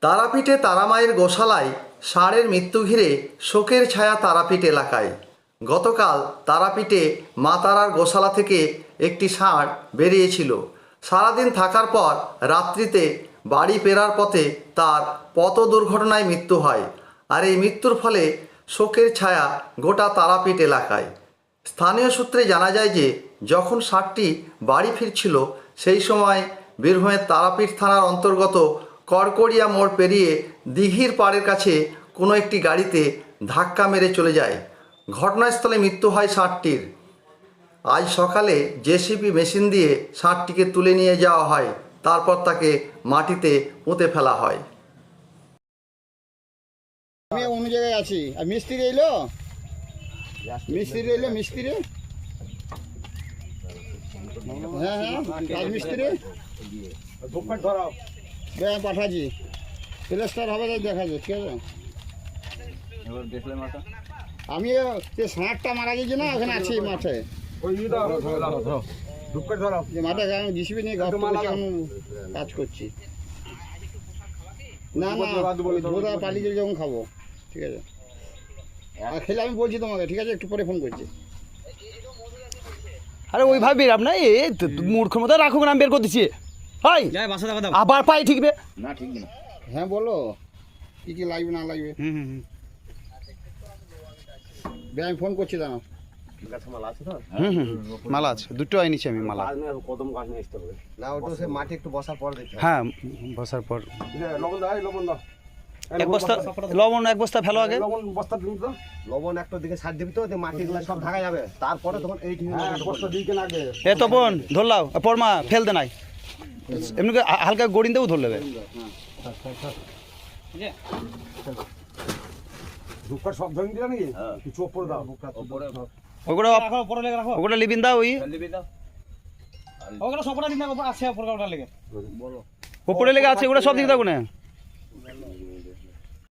তারাপীঠে তারামায়ের গোশালায় ষাঁড়ের মৃত্যু ঘিরে শোকের ছায়া তারাপীঠ এলাকায়। গতকাল তারাপীঠে মা তারার গোশালা থেকে একটি ষাঁড় বেরিয়েছিল। সারাদিন থাকার পর রাত্রিতে বাড়ি ফেরার পথে তার পথ দুর্ঘটনায় মৃত্যু হয়। আর এই মৃত্যুর ফলে শোকের ছায়া গোটা তারাপীঠ এলাকায়। স্থানীয় সূত্রে জানা যায় যে যখন ষাঁড়টি বাড়ি ফিরছিল সেই সময় বীরভূমের তারাপীঠ থানার অন্তর্গত কড়কড়িয়া মোড় পেরিয়ে দিঘির পাড়ের কাছে কোনো একটি গাড়িতে ধাক্কা মেরে চলে যায়। ঘটনাস্থলে মৃত্যু হয় ষাঁড়টির। আজ সকালে জেসিবি মেশিন দিয়ে ষাঁড়টিকে তুলে নিয়ে যাওয়া হয়, তারপর তাকে মাটিতে পুঁতে ফেলা হয়। আমি অন্য জায়গায় আছি। আর মিস্ত্রি এলো, মিস্ত্রি হ্যাঁ রাজমিস্ত্রি পাঠাচ্ছি। প্লাস্টার হবে তাই দেখা যায়, ঠিক আছে। আমি ষাঁড়টা মারা গেছি না, ওখানে আছি মাঠে। মাঠে জিসিবি নিয়ে কাজ করছি। না ধোদা পালি গেলে যখন খাবো, ঠিক আছে। আর খেলে আমি বলছি তোমাকে, ঠিক আছে, একটু পরে ফোন করছি। আরে ওইভাবে বের আপনার মূর্খের মতো রাখুক না, বের করে দিচ্ছি। হাই আবার পাই ঠিক বে না ঠিক না। হ্যাঁ বলো, কি কি লাগবে না লাগবে। আমি ফোন করছি, দাঁড়াও। মালা আছে, দুটো আইনিছি আমি মালা। কদম গাছ নিয়ে আসতে হবে না, ওটা সে মাঠে একটু বসার পর দেখতে। হ্যাঁ বসার পর লবণ দাও, লবণ দাও। এক বস্তা লবণ, এক বস্তা ফেলো আগে। লবণ বস্তা দিন তো। লবণ একটা দিকে সাইড দিবি তো, মাটিগুলো সব ঢাকা যাবে। তারপরে তখন এই বস্তা দিকে না আগে। এ তপন ধরলাও, পরমা ফেল দে নাই, এমনি হালকা গড়িন দেবো ধর লেবে। দুঃখের সব ধরে দিলা নাকি? কিছু উপরে দাও। ওগুলো লিবিন দাও, ওই উপরে লেগে আছে, ওগুলো সব দিকে দাও না।